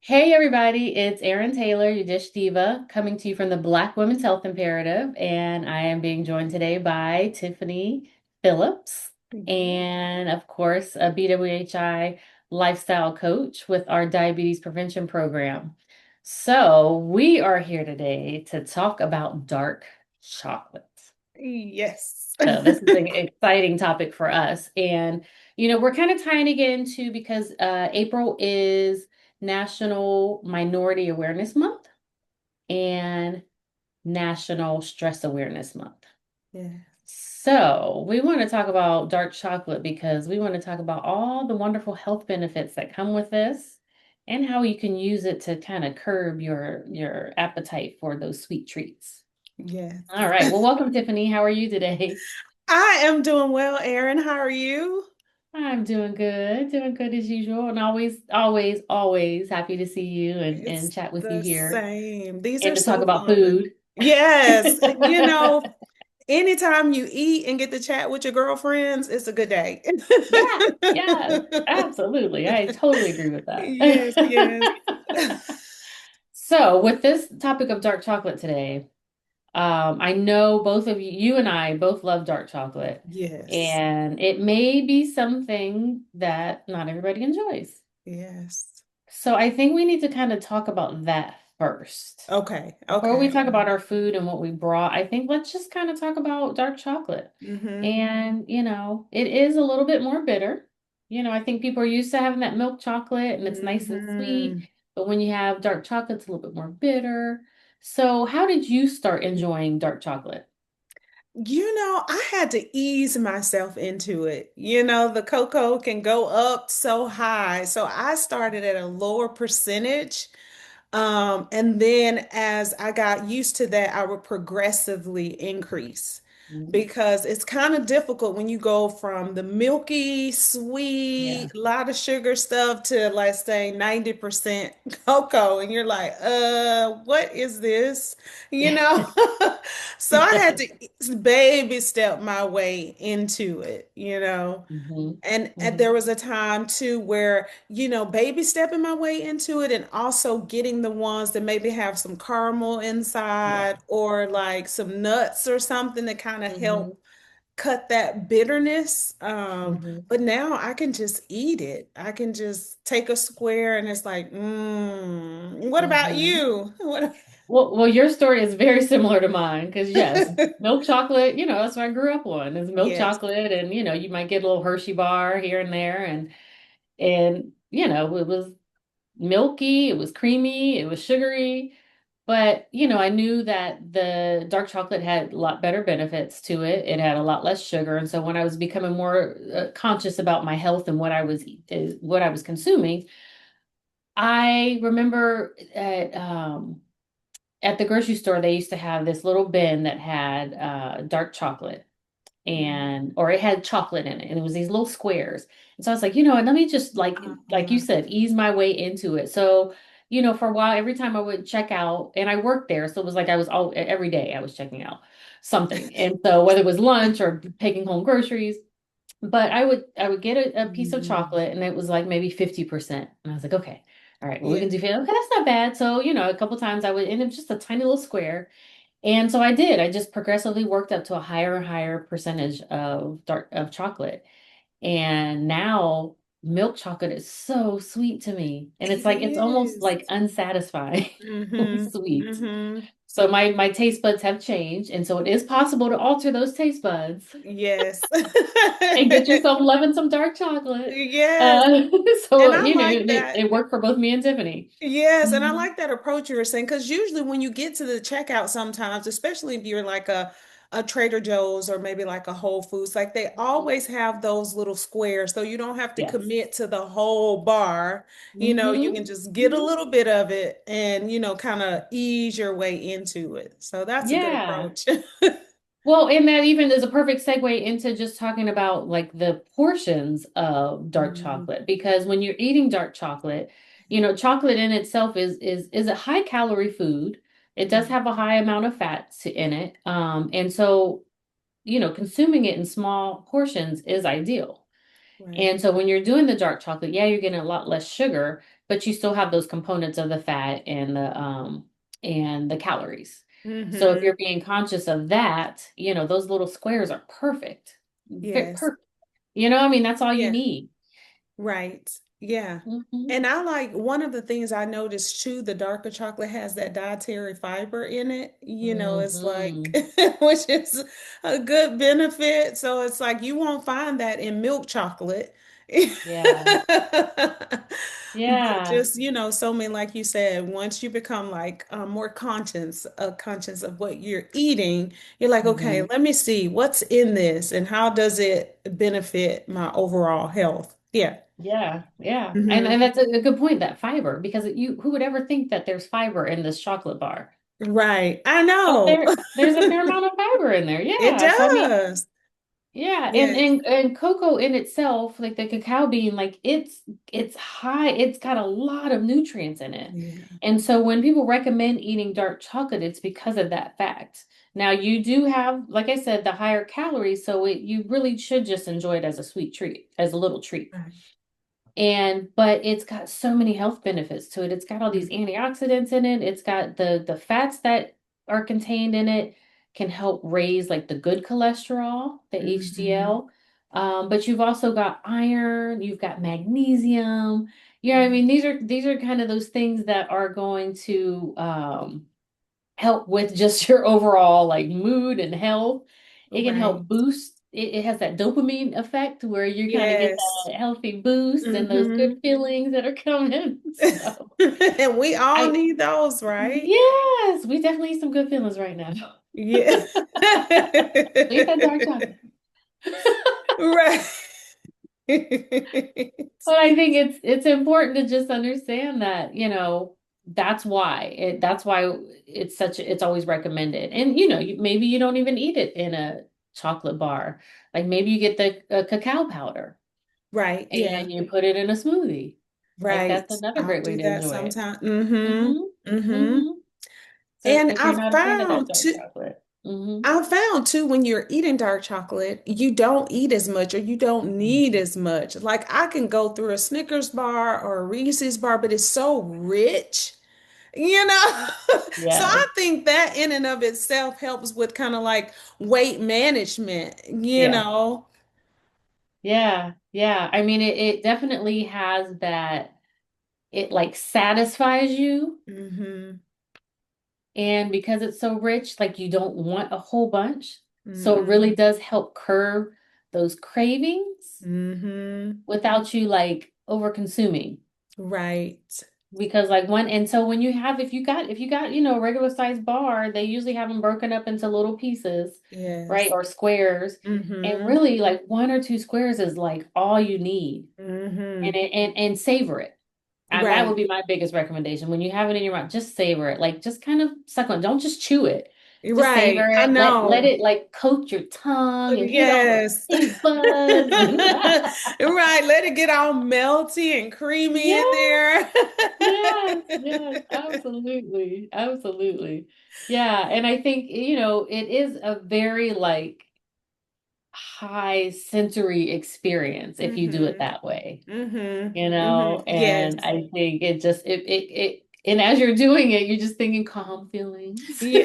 Hey everybody, it's Erin Taylor, your Dish Diva, coming to you from the Black Women's Health Imperative, and I am being joined today by Tiffany Phillips, and of course, a BWHI lifestyle coach with our diabetes prevention program. So, we are here today to talk about dark chocolate. Yes. So this is an exciting topic for us. And, we're kind of tying it into because April is National Minority Awareness Month and National Stress Awareness Month. Yeah. So we want to talk about dark chocolate because we want to talk about all the wonderful health benefits that come with this and how you can use it to kind of curb your appetite for those sweet treats. Yes. All right. Well, welcome, Tiffany. How are you today? I am doing well, Erin. How are you? I'm doing good as usual, and always happy to see you and It's chat with you the here same. These and are to talk so about fun. food. Yes. Anytime you eat and get to chat with your girlfriends, it's a good day. Yeah, yes, absolutely. I totally agree with that. Yes, yes. So, with this topic of dark chocolate today, I know both of you and I both love dark chocolate, Yes. and it may be something that not everybody enjoys. Yes. So I think we need to kind of talk about that first. Okay. Before we Okay. talk about our food and what we brought, I think let's just kind of talk about dark chocolate. Mm-hmm. And, it is a little bit more bitter. I think people are used to having that milk chocolate and it's nice and sweet. Mm-hmm. But when you have dark chocolate, it's a little bit more bitter. So, how did you start enjoying dark chocolate? I had to ease myself into it. The cocoa can go up so high. So I started at a lower percentage. And then as I got used to that, I would progressively increase Mhm. because it's kind of difficult when you go from the milky, Yeah. sweet, lot of sugar stuff to like say 90% cocoa. And you're like, what is this? You know? So I had Yes. to baby step my way into it. hmm And hmm there was a time too where, baby stepping my way into it and also getting the ones that maybe have some caramel Yeah. inside or like some nuts or something to kind of hmm help cut that bitterness. hmm But now I can just eat it. I can just take a square and it's like, what about hmm you? What? Well, your story is very similar to mine because yes, milk chocolate, that's what I grew up on is milk Yes. chocolate, and you might get a little Hershey bar here and there, and it was milky, it was creamy, it was sugary, but I knew that the dark chocolate had a lot better benefits to it. It had a lot less sugar, and so when I was becoming more conscious about my health and what I was consuming, I remember at the grocery store, they used to have this little bin that had dark chocolate or it had chocolate in it, and it was these little squares. And so I was like, and let me just like you Uh, said, ease my way into it. So, for a while, every time I would check out, and I worked there, so it was like I was all every day I was checking out something. And so whether it was lunch or taking home groceries, but I would get a piece of mm, chocolate and it was like maybe 50%. And I was like, okay, all right, well, we yeah. can do 50. Okay, that's not bad. So, a couple times I would end up just a tiny little square. And so I did. I just progressively worked up to a higher and higher percentage of chocolate. And now milk chocolate is so sweet to me. And it's It like it's almost is. like unsatisfying Mm-hmm. sweet. Mm-hmm. So my taste buds have changed. And so it is possible to alter those taste buds Yes. and get yourself loving some dark chocolate. Yes. Uh, And so, I like it that. worked for both me and Tiffany. Yes, and I Mhm. like that approach you were saying because usually when you get to the checkout sometimes, especially if you're like a Trader Joe's or maybe like a Whole Foods, like they always have those little squares so you don't have to Yes. commit to the whole bar. You can hmm just get a hmm little bit of it and kind of ease your way into it. So that's a good Yeah. approach. Well, and that even is a perfect segue into just talking about like the portions of dark Mhm. chocolate because when you're eating dark chocolate, chocolate in itself is a high calorie food. It does Yeah, have a high amount of fats in it. And so, consuming it in small portions is ideal. right. And so when you're doing the dark chocolate, yeah, you're getting a lot less sugar, but you still have those components of the fat and the calories. So if Mm-hmm. you're being conscious of that, those little squares are perfect. Yes. Perfect. I mean, that's all you Yeah. need. Right. Yeah. Hmm. And I like one of the things I noticed too, the darker chocolate has that dietary fiber in it. It's like, Hmm. which is a good benefit. So it's like you won't find that in milk chocolate. Yeah. But Yeah. just, so many, like you said, once you become like more conscious of what you're eating, you're like, okay, Hmm. let me see what's in this and how does it benefit my overall health? Yeah. Yeah. Yeah. And Hmm. that's a good point, that fiber, because who would ever think that there's fiber in this chocolate bar? Right. I But know. there's a fair amount of fiber in there. It Yeah. So I mean, does. yeah, and Yes. and and cocoa in itself, like the cacao bean, like it's high, it's got a lot of nutrients in it. Yeah. And so when people recommend eating dark chocolate, it's because of that fact. Now you do have, like I said, the higher calories, so you really should just enjoy it as a sweet treat, as a little treat. Right. But it's got so many health benefits to it. It's got all these Mhm. antioxidants in it. It's got the fats that are contained in it can help raise like the good cholesterol, the Mhm. HDL. But you've also got iron, you've got magnesium. I Yeah. mean, these are kind of those things that are going to help with just your overall like mood and health. It can Right. help boost. It has that dopamine effect where you kind of get Yes. that healthy boost and those good Hmm. feelings that are coming. So And we all I, need those, right? yes, we definitely need some good feelings right now. Yeah. Leave that dark chocolate. Right. But I think it's important to just understand that, that's why it's always recommended. And maybe you don't even eat it in a chocolate bar. Like maybe you get the cacao powder Right. Yeah. and you put it in a smoothie. Like Right. that's another I'll great way do to that enjoy it. sometime. Hmm. Mm-hmm. Hmm. Mm-hmm. So And if you're not a fan of that dark chocolate. Mm-hmm. I found too, when you're eating dark chocolate, you don't eat as much or you don't need as much. Like I can go through a Snickers bar or a Reese's bar, but it's so rich, you know? So Yes. I think that in and of itself helps with kind of like weight management, you Yeah. know? Yeah. Yeah. I mean, it definitely has that. It like satisfies you. Hmm. And because it's so rich, like you don't want a whole bunch. So it Mm-mm. really does help curb those cravings Hmm. without you like over consuming. Right. Because like and so when if you got, a regular size bar, they usually have them broken up into little pieces, right? Yes. Or squares. And Hmm. really like one or two squares is like all you need. And Hmm. savor it. That would Right. be my biggest recommendation. When you have it in your mouth, just savor it. Like just kind of suck on. Don't just chew it. Just savor Right. I it. Let know. it like coat your tongue and hit all those Yes. taste buds. Right. Let it get all melty and creamy in Yes, there. yes, yes, absolutely. Absolutely. Yeah. And I think, it is a very like high sensory experience if you do it Hmm. that way. Hmm. Hmm. And Yes. I think and as you're doing it, you're just thinking calm feelings, Yeah.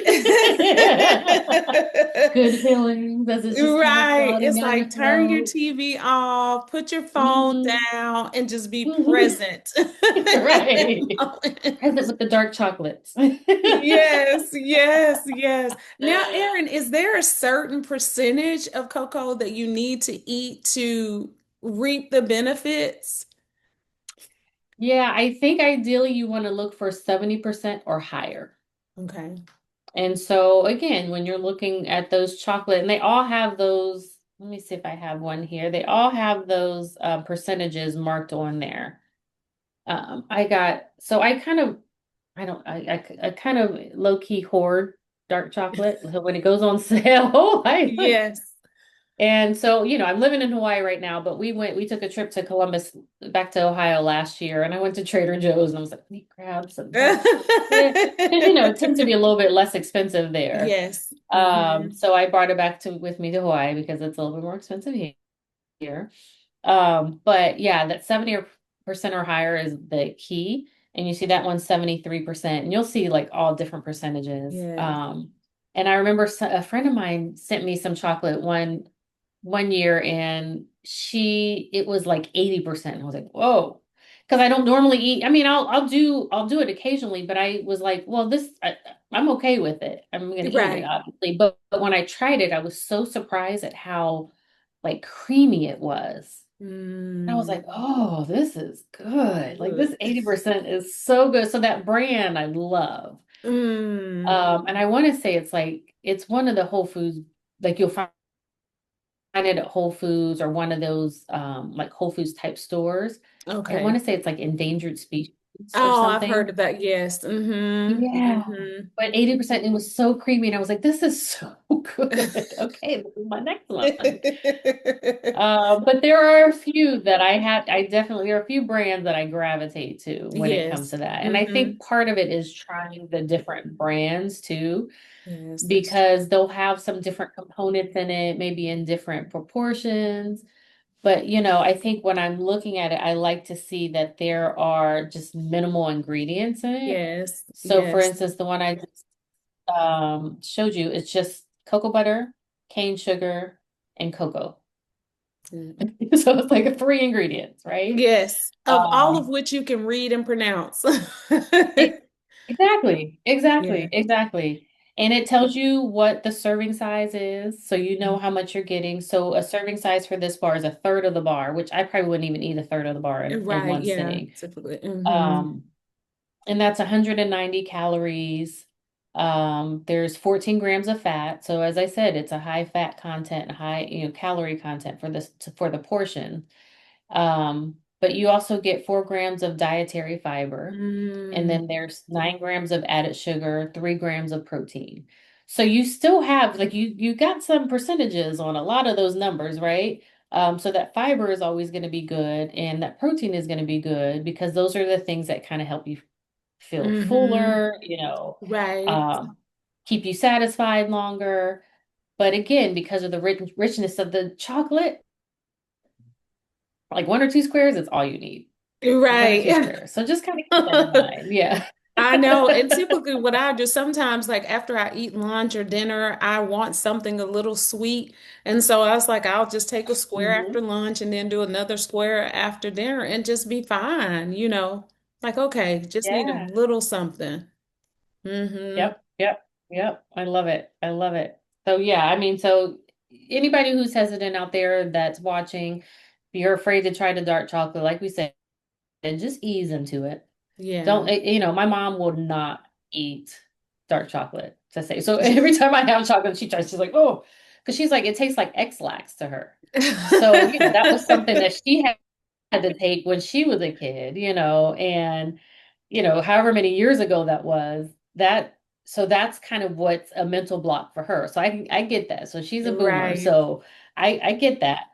good feelings as it's just kind of Right. floating It's down your like turn your throat. TV off, put your phone Hmm. down, and just be present in that Right. Present moment. with the dark chocolates. Yes, yes, yes. Now, Erin, is there a certain percentage of cocoa that you need to eat to reap the benefits? Yeah, I think ideally you want to look for 70% or higher. Okay. And so again, when you're looking at those chocolate, and they all have those, let me see if I have one here. They all have those percentages marked on there. I kind of, I don't, I kind of low key hoard dark chocolate. So when it goes on sale, Yes. and so, I'm living in Hawaii right now, but we took a trip to Columbus, back to Ohio last year, and I went to Trader Joe's and I was like, let me grab some dark chocolate. Because, it tends to be a little bit less expensive there. Yes. Hmm. So I brought it back with me to Hawaii because it's a little bit more expensive here. But yeah, that percent or higher is the key. And you see that one's 73%. And you'll see like all different percentages. Yes. And I remember a friend of mine sent me some chocolate one year and it was like 80%. I was like, whoa. Because I don't normally eat. I mean, I'll do it occasionally, but I was like, well, I'm okay with it. I'm gonna eat it, Right. obviously. But when I tried it, I was so surprised at how like creamy it was. And I was Mm, like, oh, this is good. Like good. this 80% is so good. So that brand I love. Mm, And I want to say it's one of the Whole Foods, like you'll find it at Whole Foods or one of those like Whole Foods type stores. I want okay. to say it's like endangered species or Oh, I've heard something. of that. Yes. Mm-hmm. Yeah. Mm-hmm. But 80%, it was so creamy. And I was like, this is so good. Okay, this is my next one. But there are a few that there are a few brands that I gravitate to when it comes Yes. to that. And I Mm-hmm. think part of it is trying the different brands too, Yes, that's because they'll have some different components in it, maybe in different proportions. But, I think when I'm looking at it, I like to see that there are just minimal ingredients in it. yes. So, for Yes. instance, the one I just showed you, it's just cocoa butter, cane sugar, and cocoa. Mm. So it's like three ingredients, right? Yes. Of all of Um, which you can read and pronounce. e- exactly, Yeah. exactly, exactly. And it tells you what the serving size is, so you know how much you're getting. So a serving size for this bar is a third of the bar, which I probably wouldn't even eat a third of the bar in Right. one Yeah. sitting. Typically. Mm-hmm. Um, and that's 190 calories. There's 14 grams of fat. So as I said, it's a high fat content, high, calorie content for the portion. But you also get 4 grams of dietary fiber, and Mm, then there's 9 grams of added sugar, 3 grams of protein. So you still have like you got some percentages on a lot of those numbers, right? So that fiber is always going to be good, and that protein is going to be good because those are the things that kind of help you feel mm-hmm. fuller, Right. um, keep you satisfied longer. But again, because of the richness of the chocolate, like 1 or 2 squares is all you need. One or two Right. squares. So just kind of keep that in mind. Yeah. I know. And typically, what I do sometimes, like after I eat lunch or dinner, I want something a little sweet. And so I was like, I'll just take a square after Hmm. lunch and then do another square after dinner and just be fine, you know? Like, okay, just need a Yeah. little something. Mm-hmm. Yep. Yep. Yep. I love it. I love it. So yeah, I mean, so anybody who's hesitant out there that's watching, if you're afraid to try the dark chocolate, like we said, just ease into it. Yeah. Don't, my mom will not eat dark chocolate to say. So every time I have chocolate, she's like, oh, because she's like, it tastes like X-Lax to her. So, that was something that she had to take when she was a kid, and, however many years ago that was, so that's kind of what's a mental block for her. So I get that. So she's a boomer. Right. So I get that.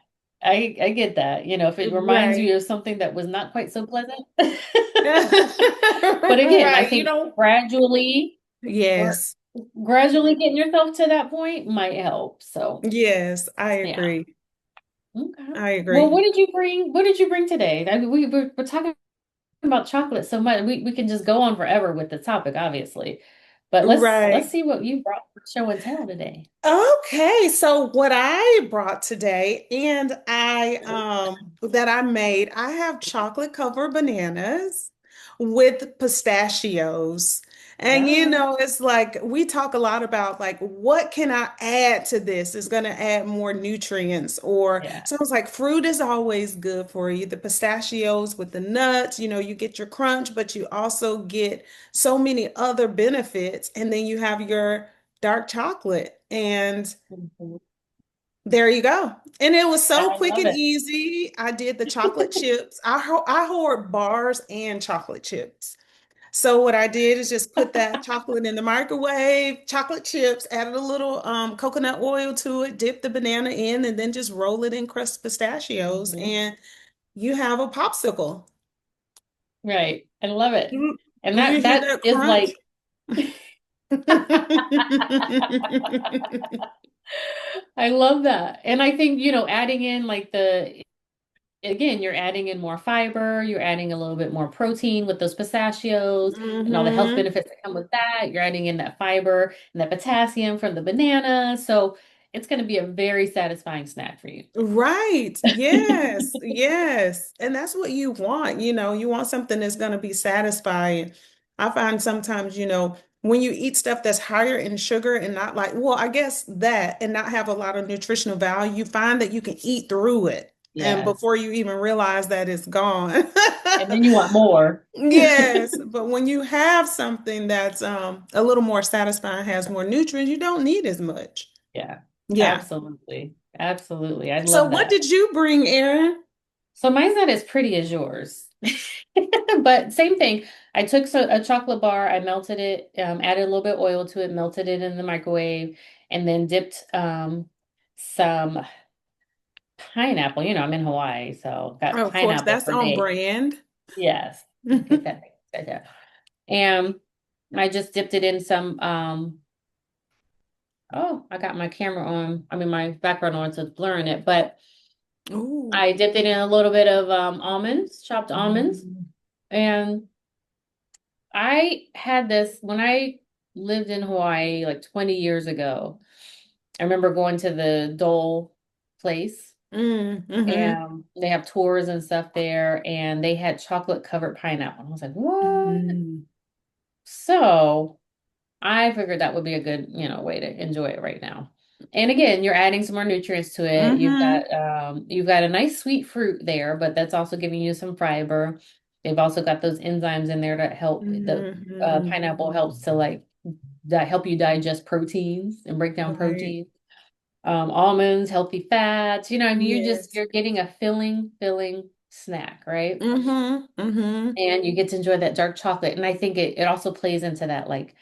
I get that, if it reminds Right. you of something that was not quite so pleasant. But again, I Right. You think know? gra- Yes. gradually getting yourself to that point might help. So, Yes, I yeah. agree. Okay. I Well, agree. What did you bring today? I mean, we're talking about chocolate so much. We can just go on forever with the topic, obviously. But let's Right. see what you brought for show and tell today. Okay, so what I brought today and I that I made, I have chocolate covered bananas with pistachios. And Oh, it's like we talk a lot about like what can I add to this is going to add more nutrients or yeah. so it's like fruit is always good for you. The pistachios with the nuts, you get your crunch, but you also get so many other benefits and then you have your dark chocolate. And Mhm. there you go. And it was so I quick love and it. easy. I did the chocolate chips. I hoard bars and chocolate chips. So what I did is just put that chocolate in the microwave, chocolate chips, added a little coconut oil to it, dip the banana in, and then just roll it in crushed pistachios, Mhm. and you have a popsicle. Right. I love it. Mm, And you that hear that that is crunch? like I love that. And I think, adding in like again, you're adding in more fiber, you're adding a little bit more protein with those pistachios and all the health Mm-hmm. benefits that come with that. You're adding in that fiber and that potassium from the banana. So it's going to be a very satisfying snack for you. Right. Yes. Yes. And that's what you want. You want something that's going to be satisfying. I find sometimes, when you eat stuff that's higher in sugar and not like, well, I guess that and not have a lot of nutritional value, you find that you can eat through it. And Yes. before you even realize that it's gone. And then you want more. Yes, but when you have something that's a little more satisfying, has more nutrients, you don't need as much. Yeah, Yeah. absolutely. Absolutely. I So love what that. did you bring, Erin? So mine's not as pretty as yours. But same thing. I took a chocolate bar, I melted it, added a little bit of oil to it, melted it in the microwave, and then dipped some pineapple. I'm in Hawaii, so got Oh, of course, pineapple that's for on days. brand. Yes. Get that. Get that. And I just dipped it in some oh, I got my camera on, I mean my background on, so it's blurring it, but Ooh. I dipped it in a little bit of almonds, chopped almonds. Mm. And I had this when I lived in Hawaii like 20 years ago. I remember going to the Dole place Mm-hmm. and they have tours and stuff there, and they had chocolate covered pineapple. I was like, what? Mm. So I figured that would be a good, way to enjoy it right now. And again, you're adding some more nutrients to it. Mm-hmm. You've got a nice sweet fruit there, but that's also giving you some fiber. They've also got those enzymes in there that help the Mm-hmm. pineapple helps to like that help you digest proteins and break down Right. protein. Almonds, healthy fats. I mean, Yes. you're getting a filling snack, right? Mm-hmm. Mm-hmm. And you get to enjoy that dark chocolate. And I think it also plays into that like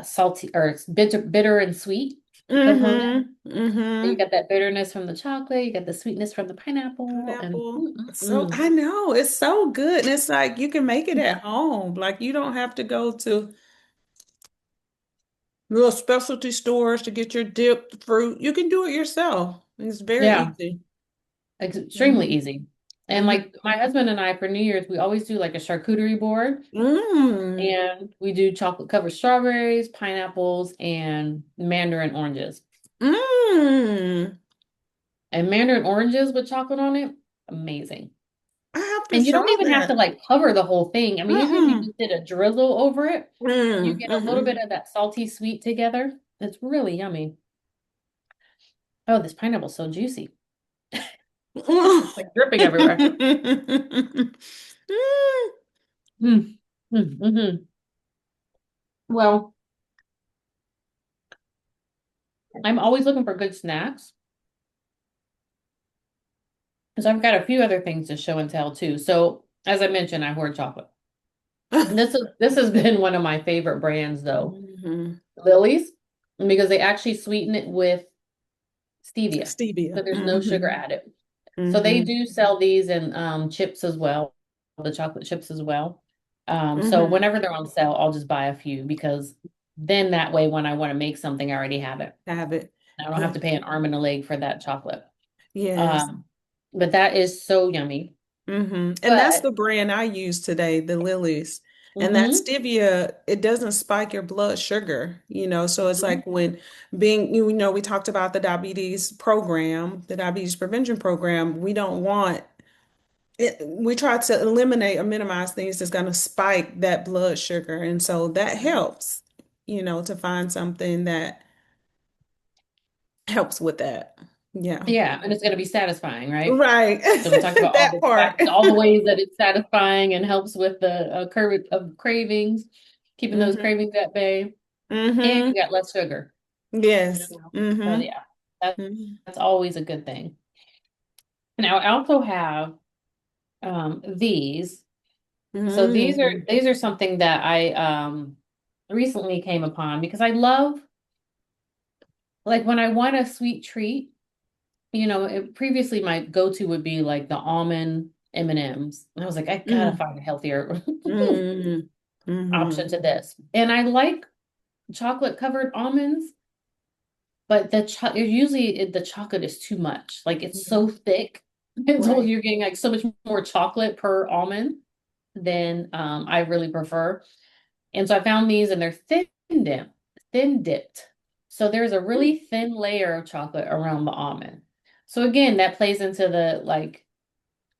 salty or it's bitter and sweet component. Mm-hmm. So you Mm-hmm. got that bitterness from the chocolate, you got the sweetness from the pineapple, and Pineapple. I know it's so good. And it's like you can make it at home. Like you don't have to go to real specialty stores to get your dipped fruit. You can do it yourself. It's very yeah, easy. extremely Mm-hmm. easy. And Mm-hmm. like my husband and I for New Year's, we always do like a charcuterie board, Mm. and we do chocolate covered strawberries, pineapples, and mandarin oranges. Mm. And mandarin oranges with chocolate on it, amazing. I have to And you try don't even have to that. like cover the whole thing. I mean, even if you Mm-mm. just did a drizzle over it, you Mm. get a little bit Mm-hmm. of that salty sweet together. It's really yummy. Oh, this pineapple's so juicy. It's like dripping everywhere. Mm. Mm-hmm. Well, I'm always looking for good snacks because I've got a few other things to show and tell too. So, as I mentioned, I hoard chocolate. This has been one of my favorite brands though, Mm-hmm. Lily's, because they actually sweeten it with stevia. So Stevia. there's no sugar Mm-hmm. added. So they Mm-hmm. do sell these in chips as well, the chocolate chips as well. So Mm-hmm. whenever they're on sale, I'll just buy a few because then that way when I want to make something, I already have it. Have it. I don't have Yeah. to pay an arm and a leg for that chocolate. Yes. Um, but that is so yummy. And that's But the brand I use today, the Lilies. And that hmm stevia, it doesn't spike your blood sugar, so it's like when we talked about the diabetes program, the diabetes prevention program, we don't want it, we try to eliminate or minimize things that's going to spike that blood sugar. And so that helps, to find something that helps with that. Yeah. yeah, and it's going to be satisfying, right? Right. So we talked about That part. all the ways that it's satisfying and helps with the curve of cravings, keeping those hmm cravings at bay, and hmm you got less sugar. Yes. So hmm yeah, that, hmm that's always a good thing. Now I also have these. So hmm these are something that I recently came upon because I love like when I want a sweet treat. Previously my go-to would be like the almond M&Ms. And M's. And I was like, I gotta hmm find a healthier hmm option hmm to this. And I like chocolate covered almonds, but the chocolate is too much. Like it's so thick. So Right. you're getting like so much more chocolate per almond than I really prefer. And so I found these and they're thin dipped. So there's a Mm. really thin layer of chocolate around the almond. So again, that plays into the like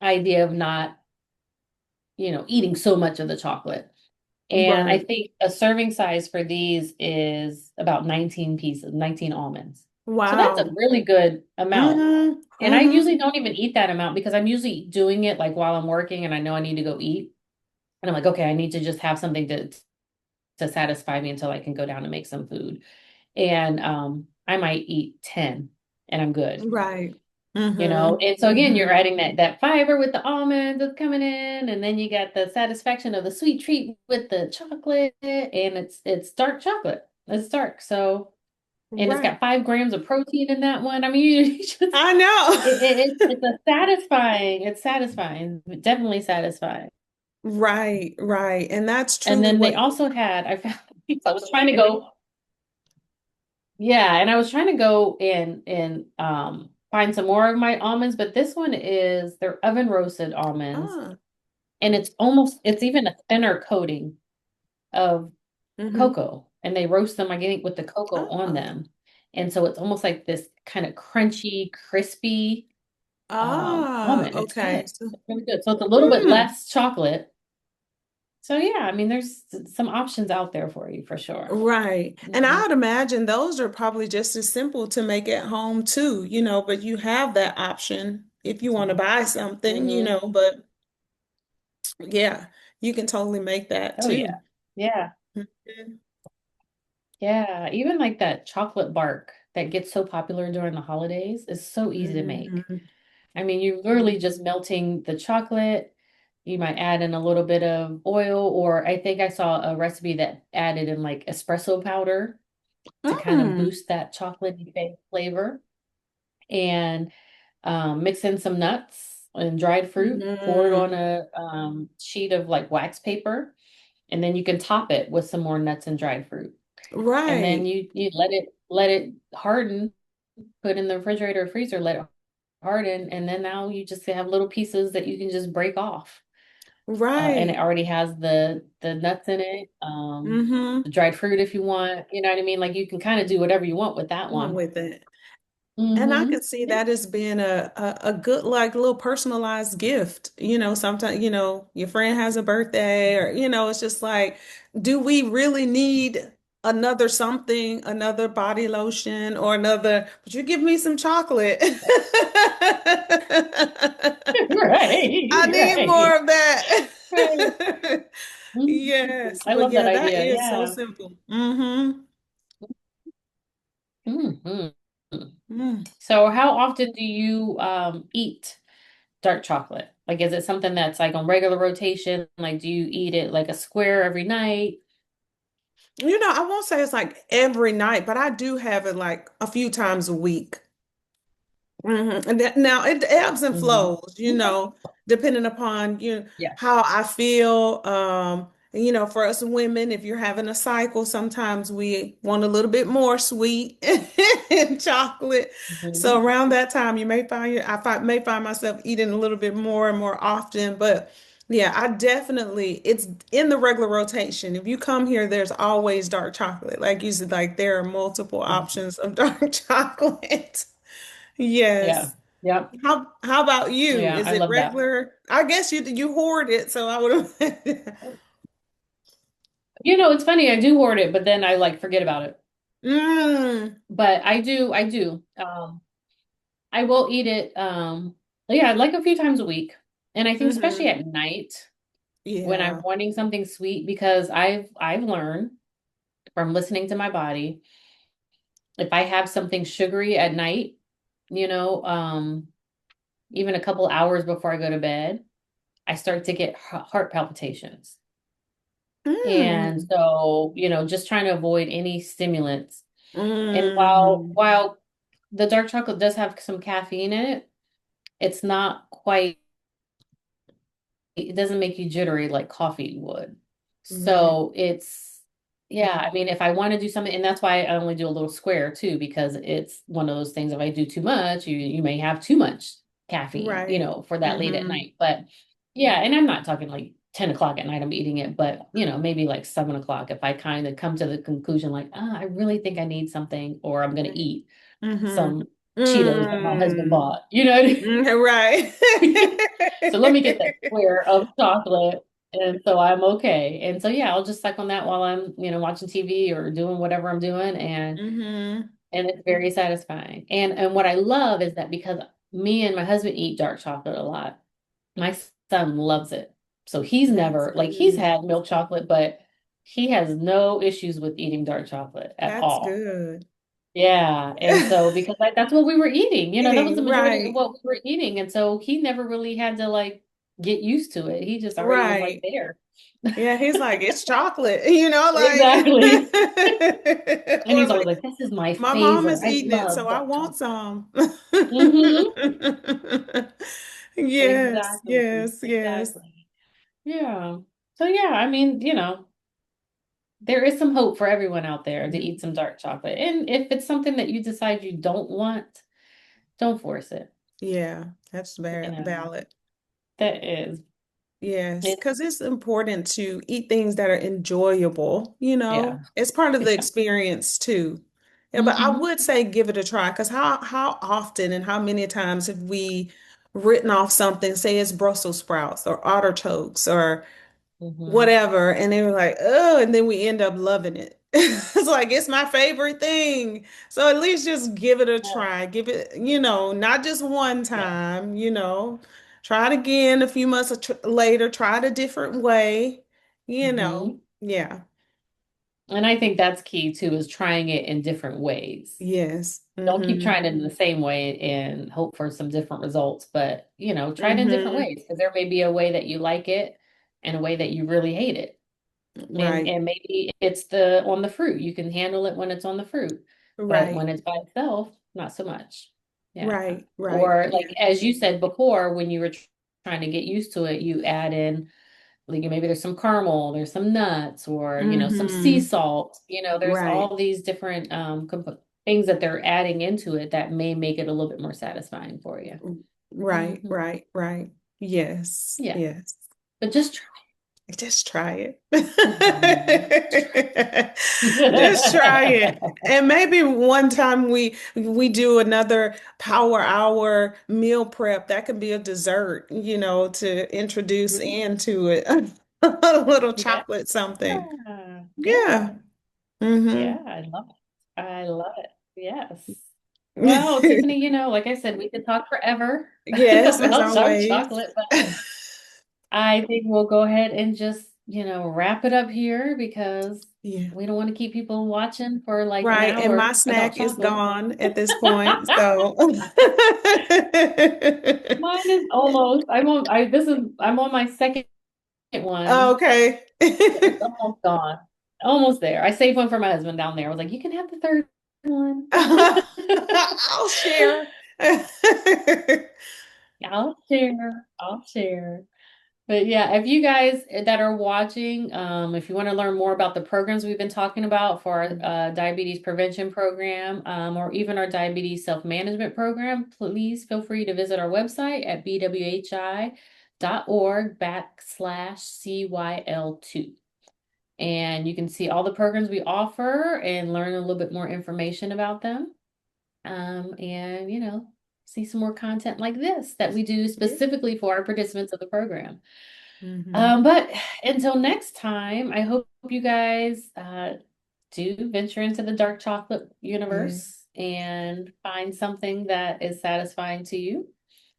idea of not, eating so much of the chocolate. And I Right. think a serving size for these is about 19 pieces, 19 almonds. So that's a Wow. really good amount. Mm-hmm. And I Mm-hmm. usually don't even eat that amount because I'm usually doing it like while I'm working and I know I need to go eat. And I'm like, okay, I need to just have something to satisfy me until I can go down and make some food. And I might eat 10 and I'm good. Right. Mm-hmm. And so again, you're Mm-hmm. adding that fiber with the almonds that's coming in, and then you got the satisfaction of the sweet treat with the chocolate, and it's dark chocolate. It's dark, so and it's Right. got 5 grams of protein in that one. I mean, you just I know. it's a satisfying. It's satisfying, definitely satisfying. Right, right. And that's And truly then they what, also had I found I was trying to go. Yeah, and I was trying to go and find some more of my almonds, but this one is they're oven roasted almonds, ah, and it's even a thinner coating of mm-hmm. cocoa, and they roast them, I think, with the cocoa on Ah, them. And so it's almost like this kind of crunchy, crispy almond. It's okay. good. So, It's really good. So it's a little bit hmm. less chocolate. So yeah, I mean, there's some options out there for you for sure. Right. And I Mhm. would imagine those are probably just as simple to make at home too, but you have that option if you want to buy something, Mhm. but yeah, you can totally make that Oh yeah. too. Yeah. Mhm. Yeah, even like that chocolate bark that gets so popular during the holidays is so easy to make. Mhm. I mean, you're literally just melting the chocolate. You might add in a little bit of oil, or I think I saw a recipe that added in like espresso powder to kind of Mm. boost that chocolatey flavor. And mix in some nuts and dried fruit, pour it on Mhm. a sheet of like wax paper, and then you can top it with some more nuts and dried fruit. And then Right. you let it harden, put in the refrigerator or freezer, let it harden, and then now you just have little pieces that you can just break off. And it Right. already has the nuts in it, Mm-hmm. the dried fruit if you want, you know what I mean? Like you can kind of do whatever you want with that one. With it. And I Mm-hmm. could see Yeah. that as being a good, like, little personalized gift. Sometimes, your friend has a birthday or, it's just like, do we really need another something, another body lotion or another, but you give me some chocolate. Right, I need more right, of that. right. Mhm. Yes, I but love that yeah, that idea. is so Yeah. simple. Mm-hmm. Hmm. Mm. So how often do you eat dark chocolate? Like, is it something that's like on regular rotation? Like, do you eat it like a square every night? I won't say it's like every night, but I do have it like a few times a week. And now it ebbs and Hmm. flows, Okay. depending upon Yeah. how I feel. And, for us women, if you're having a cycle, sometimes we want a little bit more sweet and chocolate. So Hmm. around that time, you may find may find myself eating a little bit more and more often. But yeah, it's in the regular rotation. If you come here, there's always dark chocolate. Like you said, like there are multiple options of dark chocolate. Yeah. Yes. Yeah. How about you? Yeah. Is I it love that. regular? I guess you hoard it, so I would have. It's funny. I do hoard it, but then I like forget about it. Mm, But I do. I will eat it. Yeah, like a few times a week. And I think especially hmm. at night when I'm Yeah. wanting something sweet, because I've learned from listening to my body, if I have something sugary at night, you know, um, even a couple hours before I go to bed, I start to get heart palpitations. And Mm, so, just trying to avoid any stimulants. And while mm, while the dark chocolate does have some caffeine in it, it's not quite it doesn't make you jittery like coffee would. right. So yeah, I mean, if I want to do something, and that's why I only do a little square too, because it's one of those things, if I do too much, you may have too much. caffeine, Right. for that late at Mm-hmm. night. But yeah, and I'm not talking like 10 o'clock at night I'm eating it, but maybe like 7 o'clock if I kind of come to the conclusion like, I really think I need something, or I'm gonna Right. eat Mm-hmm. some Cheetos that my husband Mm. bought, you know? Right. So let me get that square of chocolate. And so I'm okay. And so yeah, I'll just suck on that while I'm, watching TV or doing whatever I'm doing. Mm-hmm. And it's very satisfying. And what I love is that because me and my husband eat dark chocolate a lot, my son loves it. So he's That's never like he's good. had milk chocolate, but he has no issues with eating dark chocolate at That's all. good. Yeah. And so because that's what we were eating, that was the Eating, majority of right. what we were eating. And so he never really had to like get used to it. He just already was like Right. there. Yeah, he's like, it's chocolate, like, Exactly. And or he's always like, like, this is my my mom favorite. is I eating it, so love I dark want chocolate. some. Hmm. Yes, Exactly. yes, yes. Exactly. Yeah. So yeah, I mean, there is some hope for everyone out there to eat some dark chocolate. And if it's something that you decide you don't want, don't force it. Yeah, that's You very know, valid. that is Yes, it. because it's important to eat things that are enjoyable, you know. Yeah. It's part of the Yeah. experience too. Yeah, but I Hmm. would say give it a try because how often and how many times have we written off something, say it's Brussels sprouts or artichokes or Hmm. whatever, and they were like, oh, and then we end up loving it. It's like it's my favorite thing. So at least just give it a Yeah. try. Give it, not just one Yeah. time, try it again a few months later, try it a different way, Hmm. Yeah. And I think that's key too, is trying it in different ways. Yes. Don't keep Mm-hmm. trying it in the same way and hope for some different results, but try it in different Mm-hmm. ways because there may be a way that you like it and a way that you really hate it. And Right. and maybe it's the on the fruit. You can handle it when it's on the fruit, but Right. when it's by itself, not so much. Yeah. Right. Right. Or like Yeah. as you said before, when you were trying to get used to it, you add in like maybe there's some caramel, there's some nuts, or some sea Mm-hmm. salt. There's Right. all these different things that they're adding into it that may make it a little bit more satisfying for you. Right. Hmm. Right. Right. Yes. Yeah, Yes. but just try. Just try Mhm. it. Just try it. Try. And maybe one time we do another power hour meal prep. That could be a dessert, to introduce Mhm. into it. A little Yeah. chocolate something. Yeah. Yeah. Hmm. Yeah. I love it. I love it. Yes. Well, Tiffany, like I said, we could talk forever Yes, as about dark always. chocolate, but I think we'll go ahead and just, wrap it up here because Yeah. we don't want to keep people watching for like an Right. And my hour about snack is chocolate. gone at this point. So Mine is almost, I'm on my second one. okay. It's almost gone. Almost there. I saved one for my husband down there. I was like, you can have the third one. I'll share. I'll share. I'll share. But yeah, if you guys that are watching, if you want to learn more about the programs we've been talking about for our diabetes prevention program, or even our diabetes self-management program, please feel free to visit our website at bwhi.org/CYL2. And you can see all the programs we offer and learn a little bit more information about them. And, see some more content like this that we do Yeah. specifically for our participants of the program. Hmm. But until next time, I hope you guys do venture into the dark chocolate Yeah. universe and find something that is satisfying to you.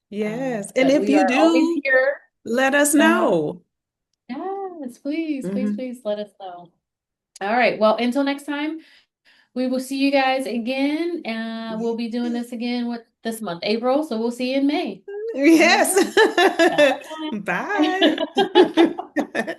Yes. And But if we you are always do, here. let us Uh, know. yes, please, please, Hmm. please let us know. All right. Well, until next time, we will see you guys again. We'll be doing this again with this month, April. So we'll see you in May. All Yes. right. Bye. Bye.